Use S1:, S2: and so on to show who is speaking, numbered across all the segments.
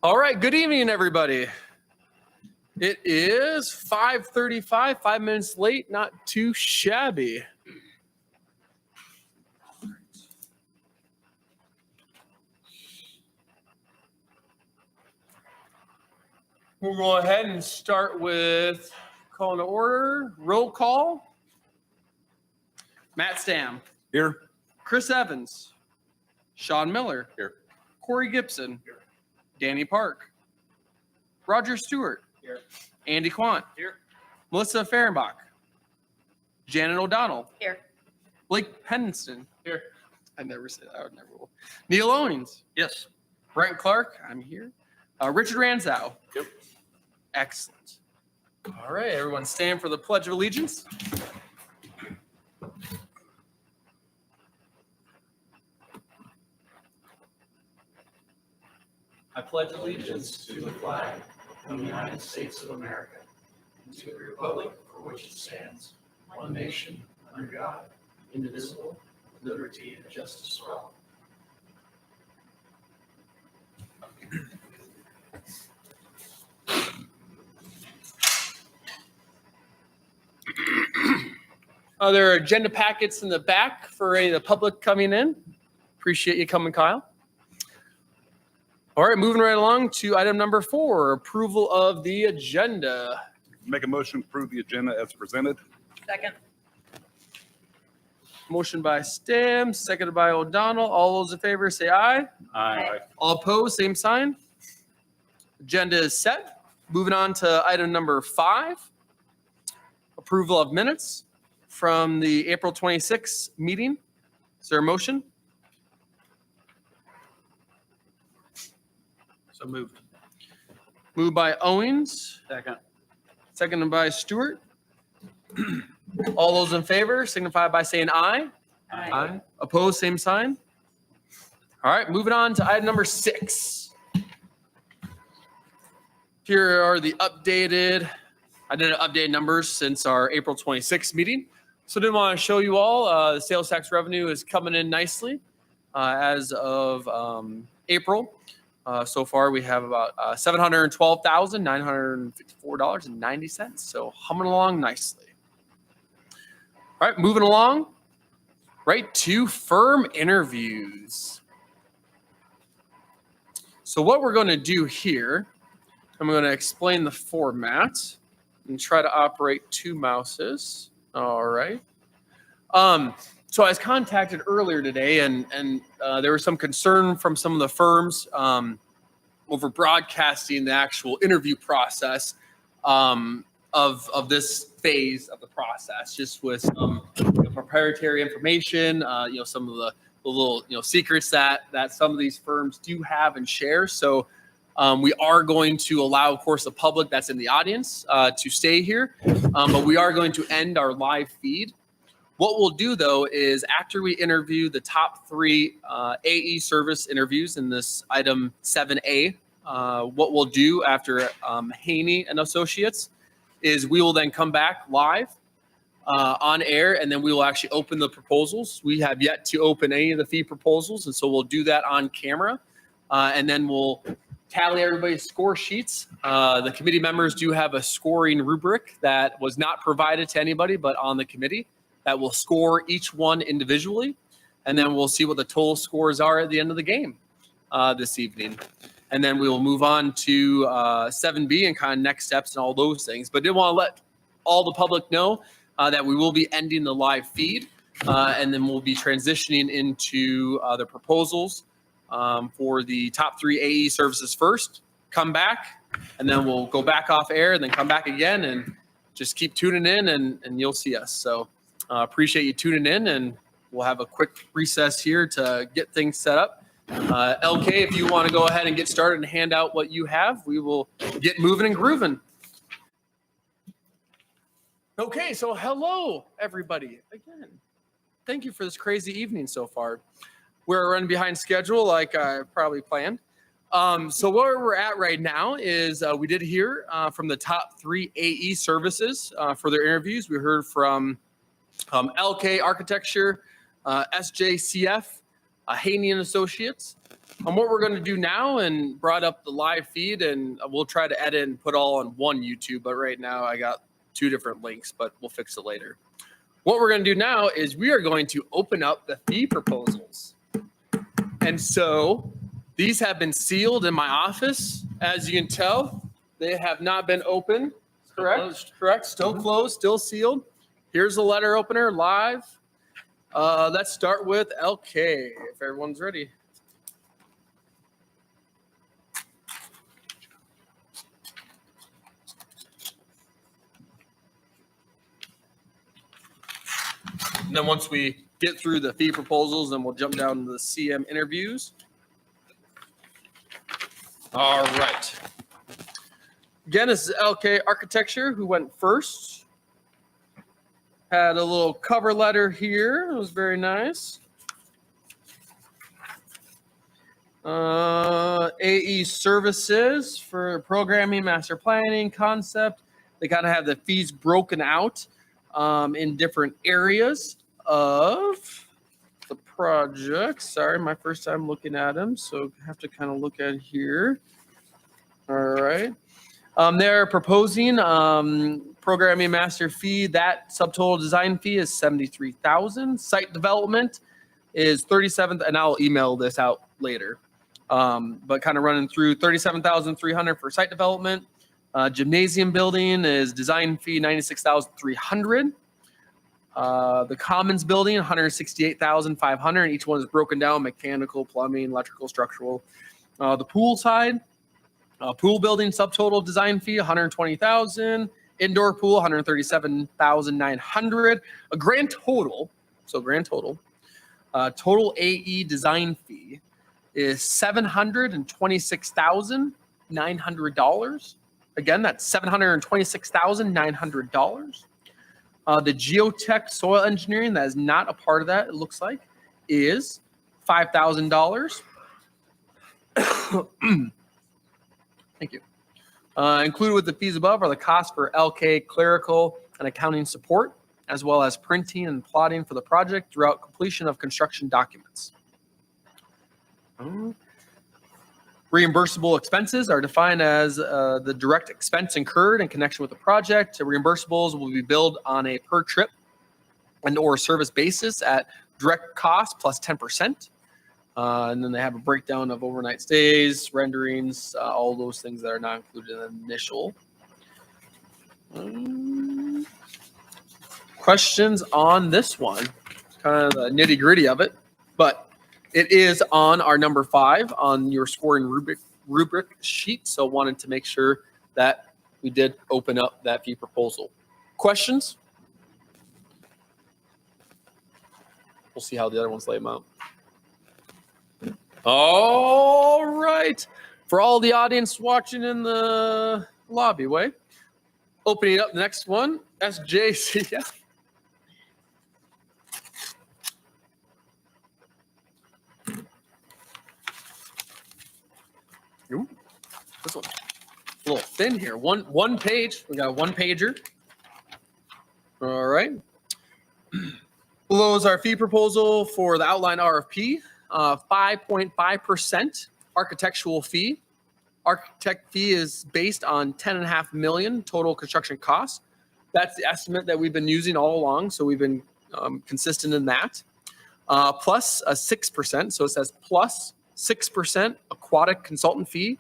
S1: All right, good evening, everybody. It is 5:35, 5 minutes late, not too shabby. We'll go ahead and start with calling to order. Roll call. Matt Stam.
S2: Here.
S1: Chris Evans. Sean Miller.
S2: Here.
S1: Corey Gibson.
S2: Here.
S1: Danny Park. Roger Stewart.
S2: Here.
S1: Andy Quant.
S2: Here.
S1: Melissa Fehrenbach. Janet O'Donnell.
S3: Here.
S1: Blake Henningston. Here. I never said that. I would never will. Neil Owens.
S2: Yes.
S1: Brent Clark. I'm here. Richard Ranzow.
S2: Yep.
S1: Excellent. All right, everyone stand for the Pledge of Allegiance.
S4: I pledge allegiance to the flag of the United States of America and to the republic for which it stands, one nation, under God, indivisible, with liberty and justice for all.
S1: There are agenda packets in the back for any of the public coming in. Appreciate you coming, Kyle. All right, moving right along to item number 4, approval of the agenda.
S2: Make a motion to approve the agenda as presented.
S3: Second.
S1: Motion by Stam, seconded by O'Donnell. All those in favor say aye.
S3: Aye.
S1: All opposed, same sign. Agenda is set. Moving on to item number 5, approval of minutes from the April 26th meeting. Is there a motion?
S4: So moved.
S1: Moved by Owens,
S4: Second.
S1: seconded by Stewart. All those in favor signify by saying aye.
S3: Aye.
S1: Opposed, same sign. All right, moving on to item number 6. Here are the updated, I did updated numbers since our April 26th meeting. So didn't want to show you all. The sales tax revenue is coming in nicely as of April. So far, we have about $712,954.90. So humming along nicely. All right, moving along. Right to firm interviews. So what we're going to do here, I'm going to explain the format and try to operate 2 mouses. All right. So I was contacted earlier today, and there was some concern from some of the firms over broadcasting the actual interview process of this phase of the process, just with some proprietary information, some of the little secrets that some of these firms do have and share. So we are going to allow, of course, the public that's in the audience to stay here, but we are going to end our live feed. What we'll do, though, is after we interview the top 3 AE service interviews in this item 7A, what we'll do after Haney and Associates is we will then come back live on air, and then we will actually open the proposals. We have yet to open any of the fee proposals, and so we'll do that on camera, and then we'll tally everybody's score sheets. The committee members do have a scoring rubric that was not provided to anybody but on the committee that will score each one individually, and then we'll see what the total scores are at the end of the game this evening. And then we will move on to 7B and kind of next steps and all those things. But did want to let all the public know that we will be ending the live feed, and then we'll be transitioning into the proposals for the top 3 AE services first, come back, and then we'll go back off air and then come back again, and just keep tuning in and you'll see us. So appreciate you tuning in, and we'll have a quick recess here to get things set up. LK, if you want to go ahead and get started and hand out what you have, we will get moving and grooving. Okay, so hello, everybody. Again, thank you for this crazy evening so far. We're running behind schedule like I probably planned. So where we're at right now is we did hear from the top 3 AE services for their interviews. We heard from LK Architecture, SJCF, Haney and Associates, what we're going to do now, and brought up the live feed, and we'll try to edit and put all on one YouTube, but right now I got 2 different links, but we'll fix it later. What we're going to do now is we are going to open up the fee proposals. And so these have been sealed in my office. As you can tell, they have not been opened. Correct? Correct. Still closed, still sealed. Here's the letter opener live. Let's start with LK, if everyone's ready. And then once we get through the fee proposals, then we'll jump down to the CM interviews. All right. Again, this is LK Architecture, who went first. Had a little cover letter here. It was very nice. AE Services for programming, master planning, concept. They kind of have the fees broken out in different areas of the project. Sorry, my first time looking at them, so I have to kind of look at here. All right. They're proposing programming master fee. That subtotal design fee is $73,000. Site development is $37,000, and I'll email this out later. But kind of running through $37,300 for site development. Gymnasium building is design fee $96,300. The Commons building $168,500. Each one is broken down: mechanical, plumbing, electrical, structural. The pool side, pool building subtotal design fee $120,000. Indoor pool $137,900. A grand total. So grand total. Total AE design fee is $726,900. Again, that's $726,900. The geotech soil engineering, that is not a part of that, it looks like, is $5,000. Thank you. Included with the fees above are the costs for LK clerical and accounting support, as well as printing and plotting for the project throughout completion of construction documents. Reimbursable expenses are defined as the direct expense incurred in connection with the project. Reimbursables will be billed on a per trip and or service basis at direct cost plus 10%. And then they have a breakdown of overnight stays, renderings, all those things that are not included in the initial. Questions on this one? Kind of the nitty gritty of it, but it is on our number 5 on your scoring rubric sheet. So wanted to make sure that we did open up that fee proposal. Questions? We'll see how the other ones lay them out. All right. For all the audience watching in the lobby way, opening up the next one, SJCF. Ooh, this one's a little thin here. One page. We got a 1-pager. All right. Below is our fee proposal for the outline RFP. 5.5% architectural fee. Architect fee is based on $10.5 million total construction costs. That's the estimate that we've been using all along, so we've been consistent in that. Plus a 6%, so it says plus 6% aquatic consultant fee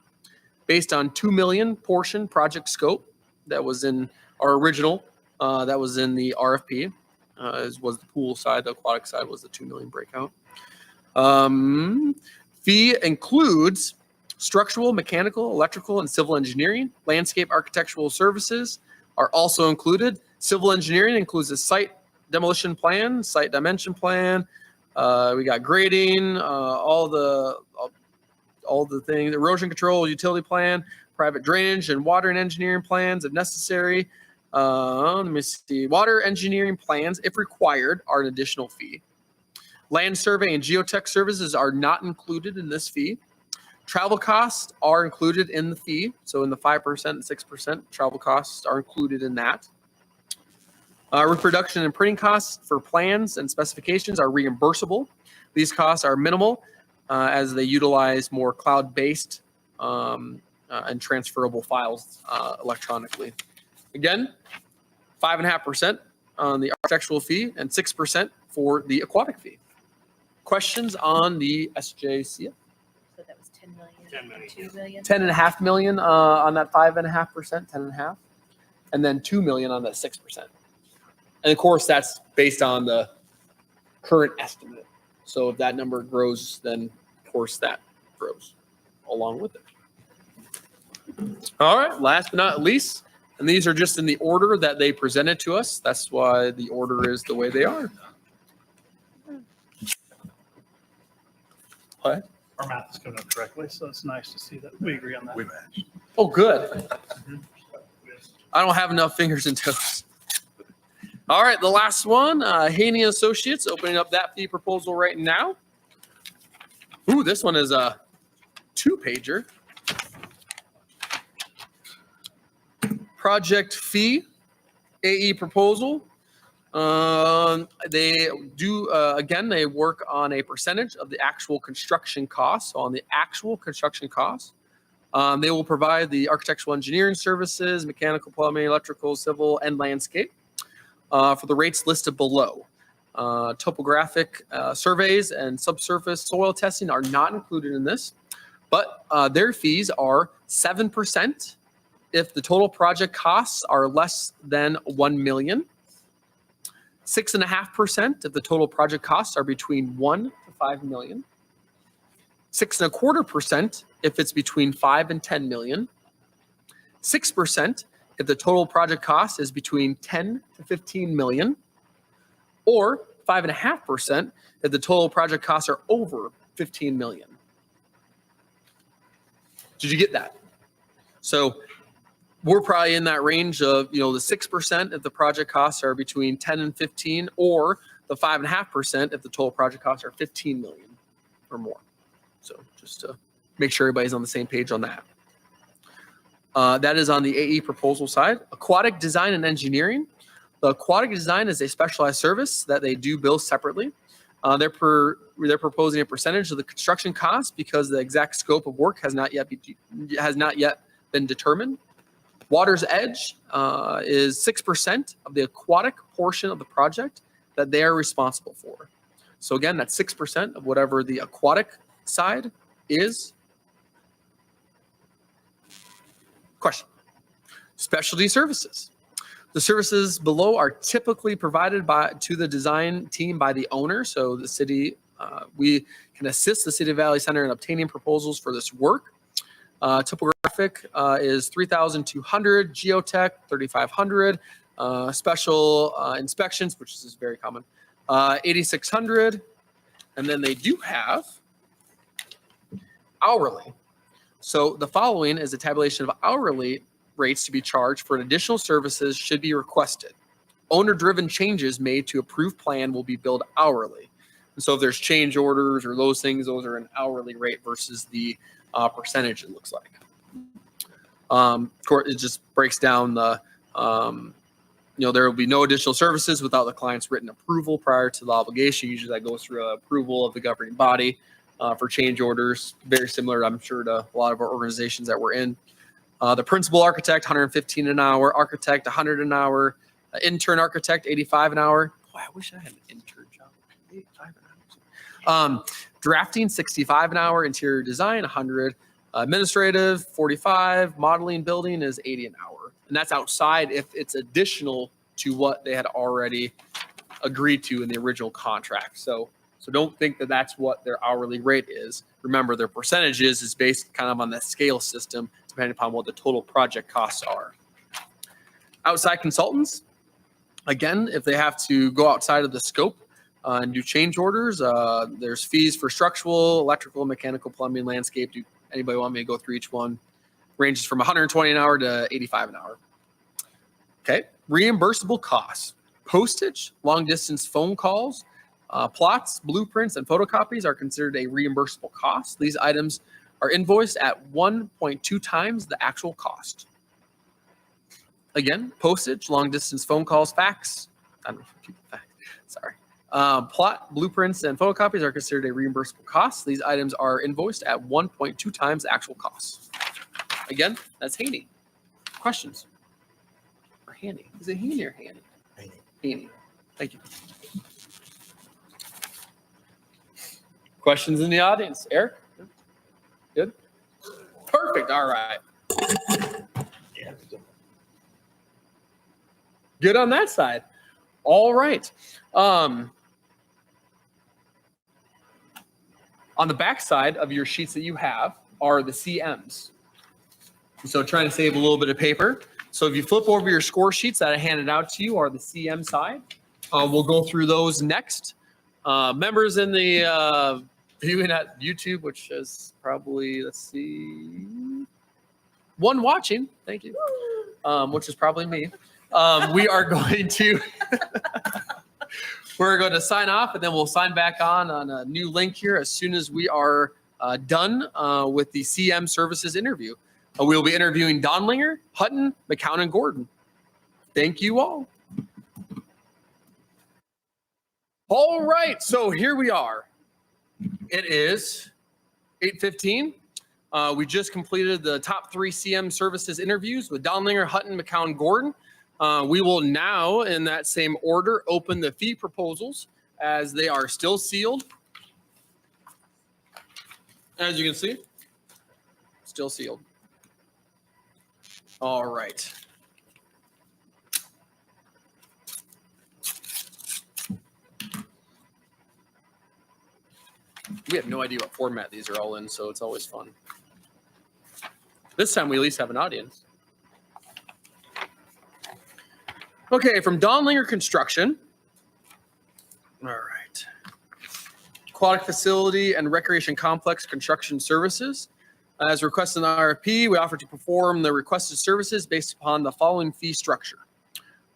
S1: based on $2 million portion project scope that was in our original, that was in the RFP, was the pool side. The aquatic side was the $2 million breakout. Fee includes structural, mechanical, electrical, and civil engineering. Landscape architectural services are also included. Civil engineering includes a site demolition plan, site dimension plan. We got grading, all the things, erosion control, utility plan, private drainage and water and engineering plans if necessary. Let me see. Water engineering plans, if required, are an additional fee. Land survey and geotech services are not included in this fee. Travel costs are included in the fee. So in the 5% and 6%, travel costs are included in that. Reproduction and printing costs for plans and specifications are reimbursable. These costs are minimal as they utilize more cloud-based and transferable files electronically. Again, 5.5% on the architectural fee and 6% for the aquatic fee. Questions on the SJCF?
S3: So that was 10 million.
S4: 10 million.
S3: 2 million.
S1: 10.5 million on that 5.5%, 10.5, and then 2 million on that 6%. And of course, that's based on the current estimate. So if that number grows, then of course that grows along with it. All right, last but not least, and these are just in the order that they presented to us. That's why the order is the way they are. What?
S5: Our math is coming up correctly, so it's nice to see that we agree on that.
S2: We match.
S1: Oh, good. I don't have enough fingers and toes. All right, the last one, Haney Associates, opening up that fee proposal right now. Ooh, this one is a 2-pager. Project fee, AE proposal. They do, again, they work on a percentage of the actual construction costs. So on the actual construction costs, they will provide the architectural engineering services, mechanical, plumbing, electrical, civil, and landscape for the rates listed below. Topographic surveys and subsurface soil testing are not included in this, but their fees are 7% if the total project costs are less than 1 million. 6.5% if the total project costs are between 1 to 5 million. 6.25% if it's between 5 and 10 million. 6% if the total project cost is between 10 to 15 million. Or 5.5% if the total project costs are over 15 million. Did you get that? So we're probably in that range of, the 6% if the project costs are between 10 and 15, or the 5.5% if the total project costs are 15 million or more. So just to make sure everybody's on the same page on that. That is on the AE proposal side. Aquatic design and engineering. The aquatic design is a specialized service that they do bill separately. They're proposing a percentage of the construction cost because the exact scope of work has not yet been determined. Water's Edge is 6% of the aquatic portion of the project that they are responsible for. So again, that's 6% of whatever the aquatic side is. Question. Specialty services. The services below are typically provided to the design team by the owner. So the city, we can assist the City of Valley Center in obtaining proposals for this work. Topographic is 3,200, geotech 3,500, special inspections, which is very common, 8,600, and then they do have hourly. So the following is a tabulation of hourly rates to be charged for additional services should be requested. Owner-driven changes made to approved plan will be billed hourly. And so if there's change orders or those things, those are an hourly rate versus the percentage, it looks like. Of course, it just breaks down the, there will be no additional services without the client's written approval prior to the obligation. Usually that goes through approval of the governing body for change orders. Very similar, I'm sure, to a lot of our organizations that we're in. The principal architect, 115 an hour. Architect, 100 an hour. Intern architect, 85 an hour. Boy, I wish I had an intern job. 85 an hour. Drafting, 65 an hour. Interior design, 100. Administrative, 45. Modeling, building is 80 an hour. And that's outside if it's additional to what they had already agreed to in the original contract. So don't think that that's what their hourly rate is. Remember, their percentages is based kind of on the scale system, depending upon what the total project costs are. Outside consultants, again, if they have to go outside of the scope and do change orders, there's fees for structural, electrical, mechanical, plumbing, landscape. Do anybody want me to go through each one? Ranges from 120 an hour to 85 an hour. Okay, reimbursable costs. Postage, long distance phone calls, plots, blueprints, and photocopies are considered a reimbursable cost. These items are invoiced at 1.2 times the actual cost. Again, postage, long distance phone calls, fax. I don't know if people fax. Sorry. Plot, blueprints, and photocopies are considered a reimbursable cost. These items are invoiced at 1.2 times actual costs. Again, that's Haney. Questions? Or Haney? Is it Haney or Haney? Haney. Thank you. Questions in the audience? Eric? Good? Perfect. All right. Good on that side. All right. On the back side of your sheets that you have are the CMs. So trying to save a little bit of paper. So if you flip over your score sheets that I handed out to you are the CM side. We'll go through those next. Members in the viewing at YouTube, which is probably, let's see, one watching. Thank you. Which is probably me. We are going to we're going to sign off, and then we'll sign back on a new link here as soon as we are done with the CM services interview. We'll be interviewing Donlinger, Hutton, McCown, and Gordon. Thank you all. All right, so here we are. It is 8:15. We just completed the top 3 CM services interviews with Donlinger, Hutton, McCown, Gordon. We will now, in that same order, open the fee proposals as they are still sealed. As you can see, still sealed. All right. We have no idea what format these are all in, so it's always fun. This time we at least have an audience. Okay, from Donlinger Construction. All right. Aquatic Facility and Recreation Complex Construction Services. As requested in the RFP, we offer to perform the requested services based upon the following fee structure.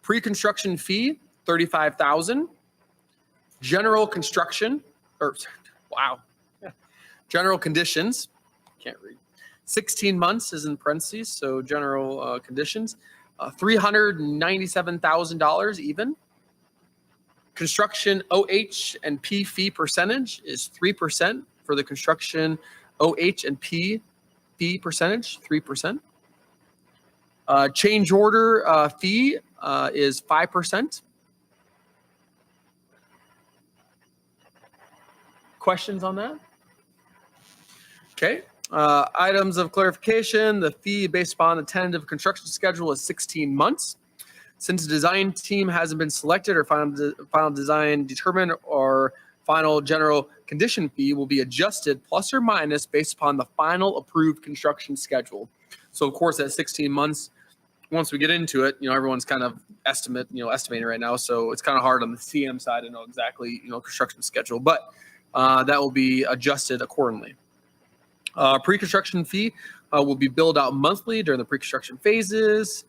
S1: Pre-construction fee, $35,000. General construction, general conditions, can't read. 16 months is in parentheses, so general conditions. $397,000 even. Construction OH and P fee percentage is 3% for the construction OH and P fee percentage, 3%. Change order fee is 5%. Questions on that? Okay. Items of clarification. The fee based upon the tentative construction schedule is 16 months. Since the design team hasn't been selected or final design determined or final general condition fee will be adjusted plus or minus based upon the final approved construction schedule. So of course at 16 months, once we get into it, everyone's kind of estimating right now. So it's kind of hard on the CM side to know exactly, construction schedule, but that will be adjusted accordingly. Pre-construction fee will be billed out monthly during the pre-construction phases.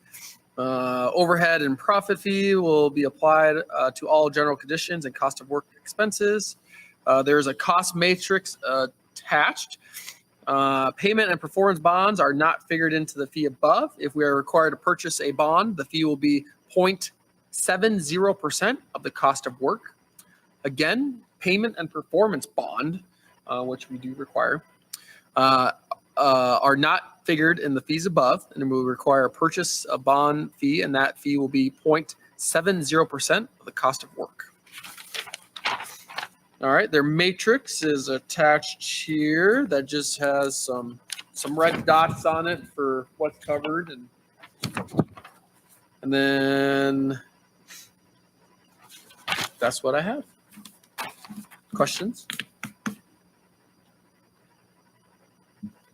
S1: Overhead and profit fee will be applied to all general conditions and cost of work expenses. There's a cost matrix attached. Payment and performance bonds are not figured into the fee above. If we are required to purchase a bond, the fee will be 0.70% of the cost of work. Again, payment and performance bond, which we do require, are not figured in the fees above, and will require a purchase a bond fee, and that fee will be 0.70% of the cost of work. All right, their matrix is attached here. That just has some red dots on it for what's covered, and then that's what I have. Questions?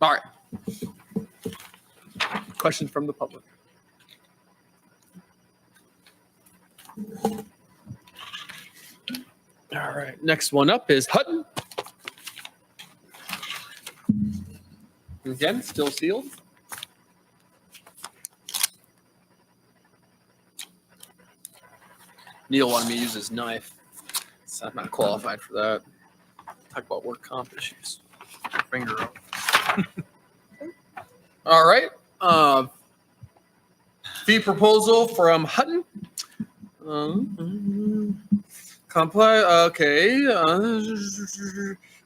S1: All right. Questions from the public? All right. Next one up is Hutton. Again, still sealed. Neil wanted me to use his knife, so I'm not qualified for that. Talk about work comp issues. Finger up. All right. Fee proposal from Hutton. Okay.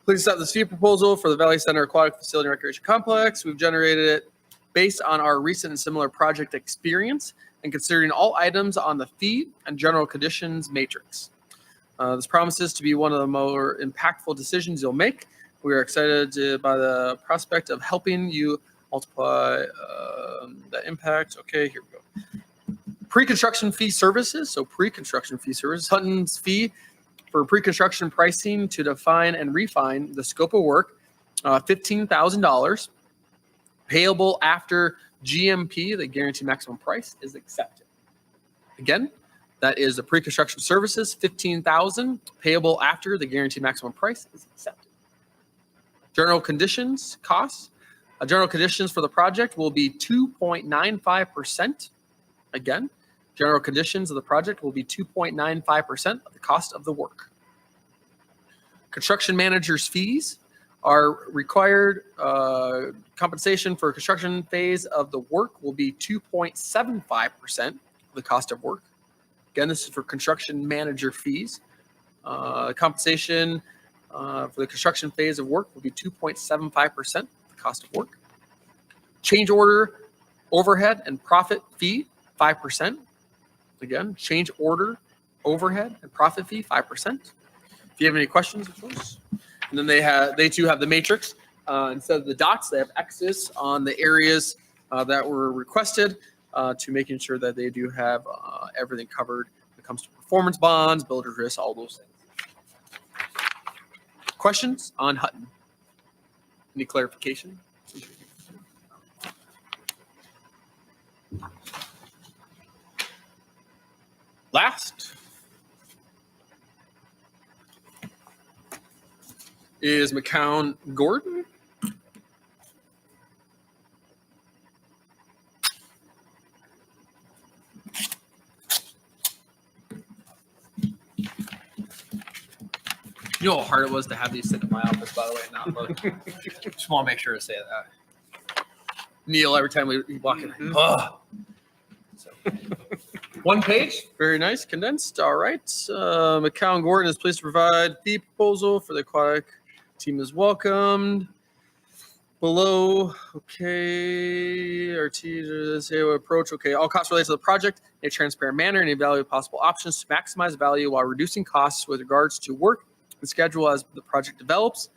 S1: Please accept this fee proposal for the Valley Center Aquatic Facility and Recreation Complex. We've generated it based on our recent and similar project experience and considering all items on the fee and general conditions matrix. This promises to be one of the more impactful decisions you'll make. We are excited by the prospect of helping you multiply the impact. Okay, here we go. Pre-construction fee services. So pre-construction fee services. Hutton's fee for pre-construction pricing to define and refine the scope of work, $15,000. Payable after GMP, the guaranteed maximum price, is accepted. Again, that is the pre-construction services, $15,000. Payable after the guaranteed maximum price is accepted. General conditions costs. General conditions for the project will be 2.95%. Again, general conditions of the project will be 2.95% of the cost of the work. Construction manager's fees are required. Compensation for construction phase of the work will be 2.75% of the cost of work. Again, this is for construction manager fees. Compensation for the construction phase of work will be 2.75% of the cost of work. Change order, overhead, and profit fee, 5%. Again, change order, overhead, and profit fee, 5%. If you have any questions, of course. And then they too have the matrix. Instead of the dots, they have X's on the areas that were requested to making sure that they do have everything covered when it comes to performance bonds, builder's risk, all those things. Questions on Hutton? Any clarification? Last is McCown Gordon. You know how hard it was to have these sit in my office, by the way, and not look. Just want to make sure to say that. Neil, every time we walk in, So, one page, very nice, condensed. All right. McCown Gordon is pleased to provide fee proposal for the aquatic team is welcomed. Below, okay, RT approach, okay, all costs related to the project in a transparent manner and evaluate possible options to maximize value while reducing costs with regards to work and schedule as the project develops.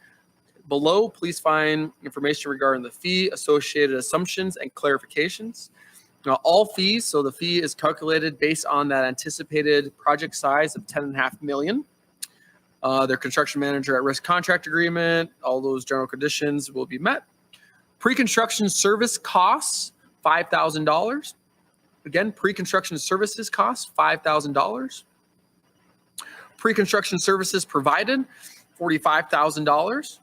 S1: Below, please find information regarding the fee, associated assumptions, and clarifications. Now, all fees, so the fee is calculated based on that anticipated project size of $10.5 million. Their construction manager at risk contract agreement, all those general conditions will be met. Pre-construction service costs, $5,000. Again, pre-construction services costs, $5,000. Pre-construction services provided, $45,000.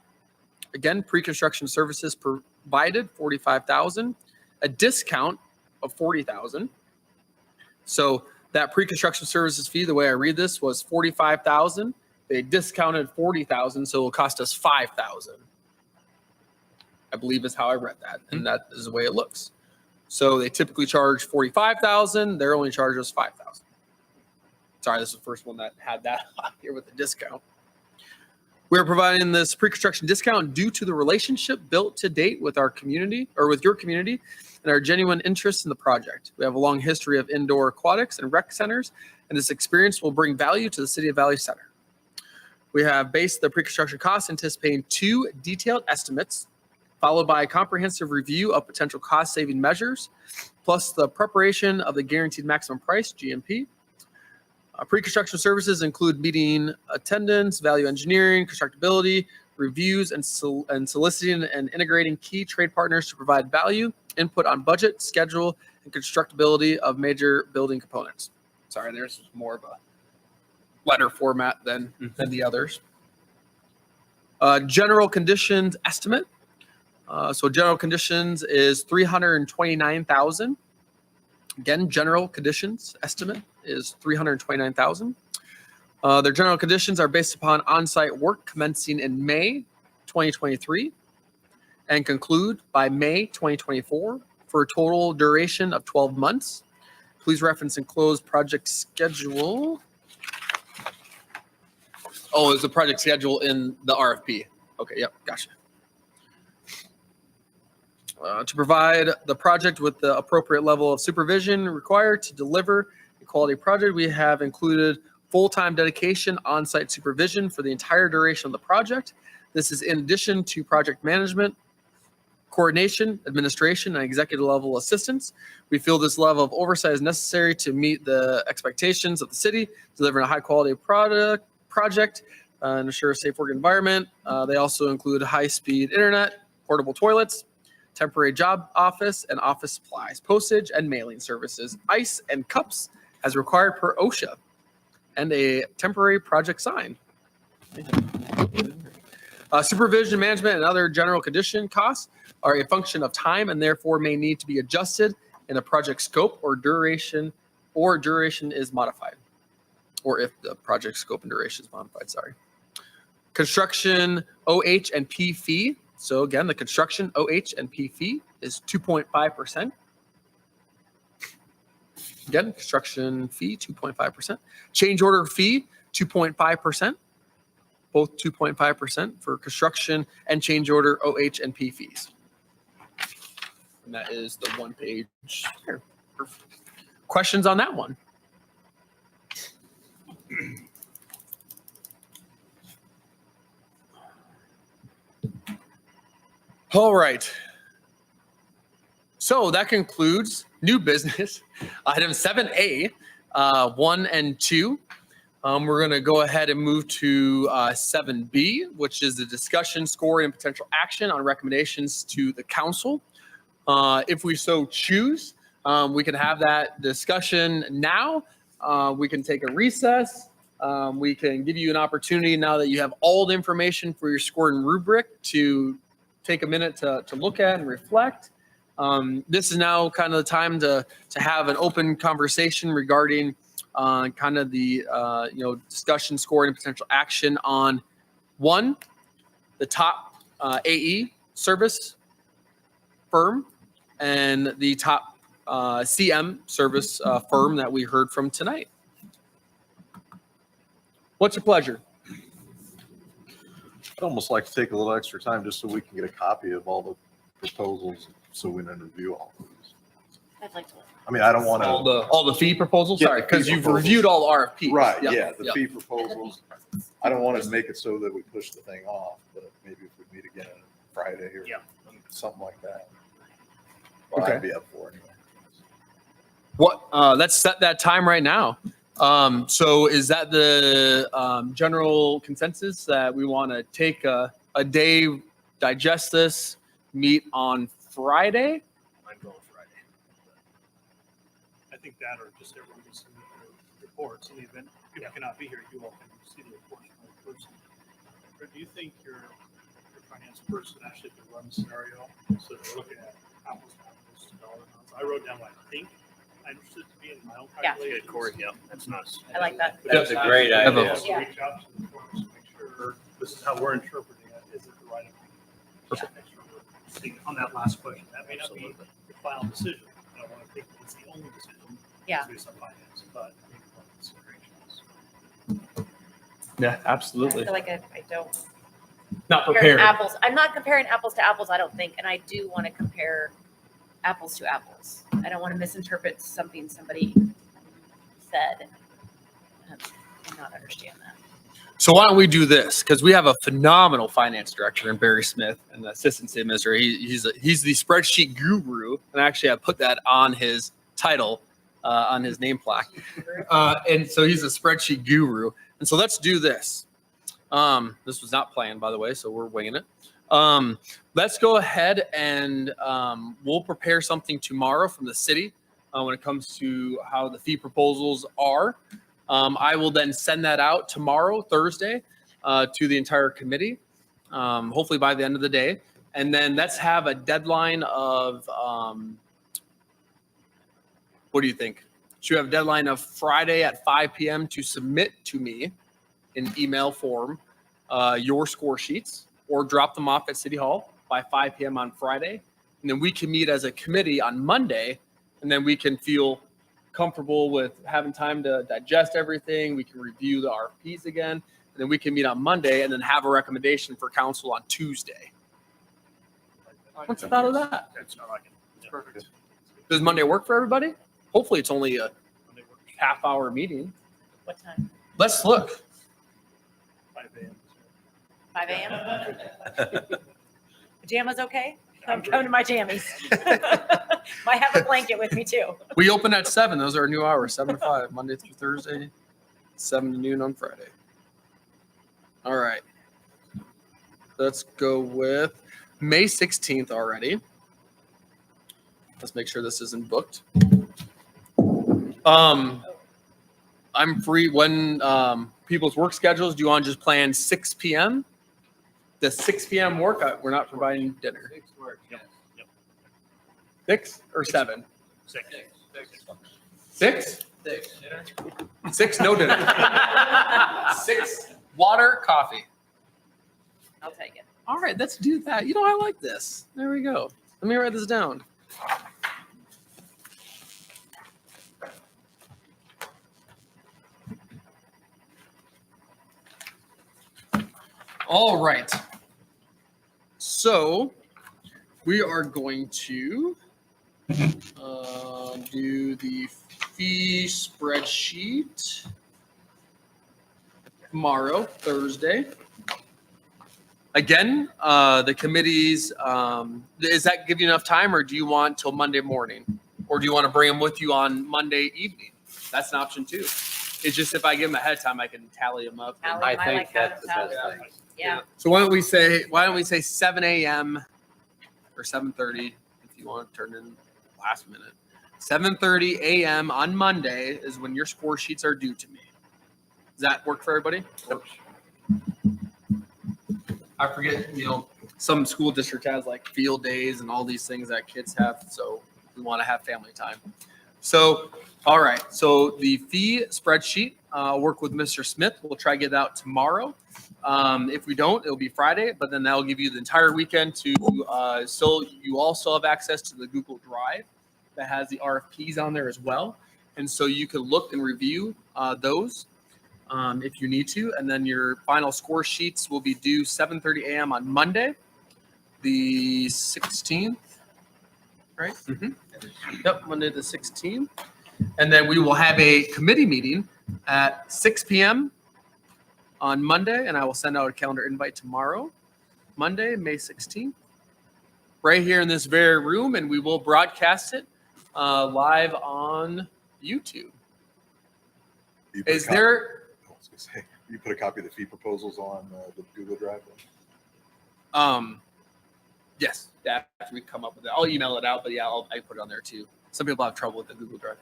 S1: Again, pre-construction services provided, $45,000. A discount of $40,000. So that pre-construction services fee, the way I read this, was $45,000. They discounted $40,000, so it will cost us $5,000. I believe is how I read that, and that is the way it looks. So they typically charge $45,000. They're only charging us $5,000. Sorry, this is the first one that had that here with the discount. We're providing this pre-construction discount due to the relationship built to date with our community or with your community and our genuine interest in the project. We have a long history of indoor aquatics and rec centers, and this experience will bring value to the City of Valley Center. We have based the pre-construction costs anticipating 2 detailed estimates, followed by a comprehensive review of potential cost-saving measures, plus the preparation of the guaranteed maximum price, GMP. Pre-construction services include meeting attendance, value engineering, constructability, reviews, and soliciting and integrating key trade partners to provide value, input on budget, schedule, and constructability of major building components. Sorry, there's more of a letter format than the others. General conditions estimate. So general conditions is $329,000. Again, general conditions estimate is $329,000. Their general conditions are based upon on-site work commencing in May 2023 and conclude by May 2024 for a total duration of 12 months. Please reference enclosed project schedule. Oh, is the project schedule in the RFP? Okay, yep, gotcha. To provide the project with the appropriate level of supervision required to deliver a quality project, we have included full-time dedication on-site supervision for the entire duration of the project. This is in addition to project management, coordination, administration, and executive level assistance. We feel this level of oversight is necessary to meet the expectations of the city, delivering a high-quality project and ensure a safe work environment. They also include high-speed internet, portable toilets, temporary job office and office supplies, postage and mailing services, ice and cups as required per OSHA, and a temporary project sign. Supervision, management, and other general condition costs are a function of time and therefore may need to be adjusted in a project scope or duration is modified, or if the project scope and duration is modified, sorry. Construction OH and P fee. So again, the construction OH and P fee is 2.5%. Again, construction fee, 2.5%. Change order fee, 2.5%. Both 2.5% for construction and change order OH and P fees. And that is the one page here. Questions on that one? All right. So that concludes new business, item 7A, 1 and 2. We're going to go ahead and move to 7B, which is the discussion, scoring, and potential action on recommendations to the council. If we so choose, we can have that discussion now. We can take a recess. We can give you an opportunity now that you have all the information for your scoring rubric to take a minute to look at and reflect. This is now kind of the time to have an open conversation regarding kind of the discussion, scoring, and potential action on one, the top AE service firm and the top CM service firm that we heard from tonight. What's your pleasure?
S6: I'd almost like to take a little extra time just so we can get a copy of all the proposals so we can review all of these.
S3: I'd like to.
S6: I mean, I don't want
S1: All the fee proposals?
S6: Yeah,
S1: Sorry,
S6: the
S1: because
S6: fee
S1: you've
S6: proposals.
S1: reviewed all the RFPs.
S6: Right,
S1: Yep,
S6: yeah, the
S1: yep.
S6: fee proposals. I don't want to make it so that we push the thing off, but maybe if we meet again Friday or something like that. Well,
S1: Okay.
S6: I'd be up for it
S1: What? Let's set that time right now. So is that the general consensus that we want to take a day, digest this, meet on Friday?
S5: I'd go Friday. I think that, or just everyone can submit their reports in the event people cannot be here, you all can see the reports from the person. Or do you think your finance person actually could run the scenario, so they're looking at apples to apples to dollar amounts? I wrote down what I think I'm interested to be in my own
S3: Yeah.
S5: calculations. Corey, yeah, that's nice.
S3: I like that.
S7: That's a great
S1: Have a-
S7: idea.
S5: Also reach out to the firms to make sure this is how we're interpreting it. Is it the right opinion?
S1: Perfect.
S5: Make sure we're seeing on that last question. That may not be the final decision. I don't want to think it's the only decision.
S3: Yeah.
S5: Based on finance, but I think one considerations.
S1: Yeah,
S3: I
S1: absolutely.
S3: feel like I don't
S1: Not
S3: compare
S1: prepared.
S3: apples. I'm not comparing apples to apples, I don't think. And I do want to compare apples to apples. I don't want to misinterpret something somebody said and not understand that.
S1: So why don't we do this? Because we have a phenomenal finance director in Barry Smith and the assistant city administrator. He's the spreadsheet guru, and actually I put that on his title, on his name plaque. And so he's a spreadsheet guru. And so let's do this. This was not planned, by the way, so we're winging it. Let's go ahead and we'll prepare something tomorrow from the city when it comes to how the fee proposals are. I will then send that out tomorrow, Thursday, to the entire committee, hopefully by the end of the day. And then let's have a deadline of, what do you think? Should we have a deadline of Friday at 5 p.m. to submit to me in email form your score sheets, or drop them off at City Hall by 5 p.m. on Friday? And then we can meet as a committee on Monday, and then we can feel comfortable with having time to digest everything. We can review the RFPs again, and then we can meet on Monday and then have a recommendation for council on Tuesday. What's the thought of that?
S5: That's not like it. It's perfect.
S1: Does Monday work for everybody? Hopefully it's only a
S5: Monday works.
S1: half-hour meeting.
S3: What time?
S1: Let's look.
S5: 5 a.m.
S3: 5 a.m.? Pajamas okay? I'm coming to my jammies. Might have a blanket with me too.
S1: We open at 7. Those are our new hours, 7 to 5, Monday through Thursday, 7 to noon on Friday. All right. Let's go with May 16th already. Let's make sure this isn't booked. I'm free when people's work schedules. Do you want to just plan 6 p.m.? The 6 p.m. work, we're not providing dinner.
S5: Yep.
S1: 6 or 7?
S5: 6.
S1: 6? 6, no dinner. 6, water, coffee.
S3: I'll take it.
S1: All right, let's do that. You know, I like this. There we go. Let me write this down. All right. So we are going to do the fee spreadsheet tomorrow, Thursday. Again, the committees, does that give you enough time, or do you want till Monday morning? Or do you want to bring them with you on Monday evening? That's an option too. It's just if I give them ahead of time, I can tally them up.
S3: Tally
S7: I
S3: them,
S7: think
S3: like how
S7: that's
S3: to
S7: the
S3: tally
S7: best
S3: them.
S7: thing.
S3: Yeah.
S1: So why don't we say 7 a.m. or 7:30 if you want to turn in last minute. 7:30 a.m. on Monday is when your score sheets are due to me. Does that work for everybody? I forget, some school district has like field days and all these things that kids have, so we want to have family time. So, all right, so the fee spreadsheet, I'll work with Mr. Smith. We'll try to get it out tomorrow. If we don't, it'll be Friday, but then that'll give you the entire weekend to, so you also have access to the Google Drive that has the RFPs on there as well. And so you can look and review those if you need to. And then your final score sheets will be due 7:30 a.m. on Monday, the 16th, right? Yep, Monday the 16th. And then we will have a committee meeting at 6 p.m. on Monday, and I will send out a calendar invite tomorrow, Monday, May 16th, right here in this very room, and we will broadcast it live on YouTube.
S6: You put a
S1: Is
S6: copy-
S1: there?
S6: I was gonna say, you put a copy of the fee proposals on the Google Drive?
S1: Yes, after we come up with it, I'll email it out, but yeah, I put it on there too. Some people have trouble with the Google Drive.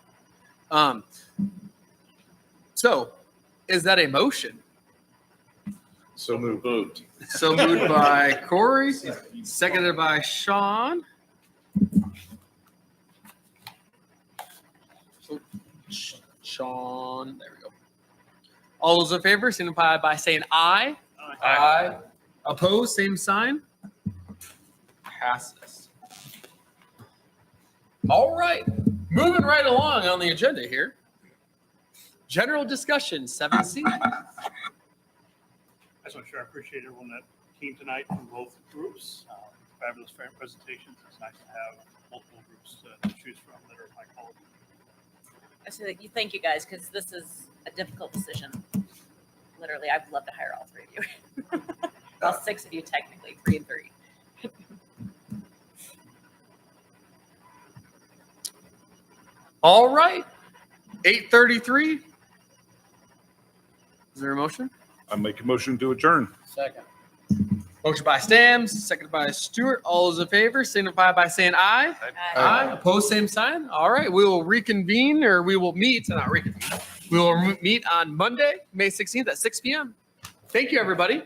S1: So, is that a motion?
S6: So moved.
S1: So moved by Corey, seconded by Sean. Sean, there we go. All those in favor, signify by saying aye. Aye. Opposed, same sign. Passes. All right, moving right along on the agenda here. General discussion, 7C.
S5: I just want to share, I appreciate everyone that came tonight from both groups. Fabulous presentations. It's nice to have multiple groups to choose from that are high quality.
S3: I say that thank you guys, because this is a difficult decision. Literally, I'd love to hire all three of you. Well, 6 of you technically, 3 and 3.
S1: All right, 8:33. Is there a motion?
S2: I make a motion to adjourn.
S7: Second.
S1: Motion by Stams, seconded by Stewart. All those in favor signify by saying aye. Aye. Opposed, same sign. All right, we will reconvene, or we will meet, not reconvene. We will meet on Monday, May 16th at 6 p.m. Thank you, everybody.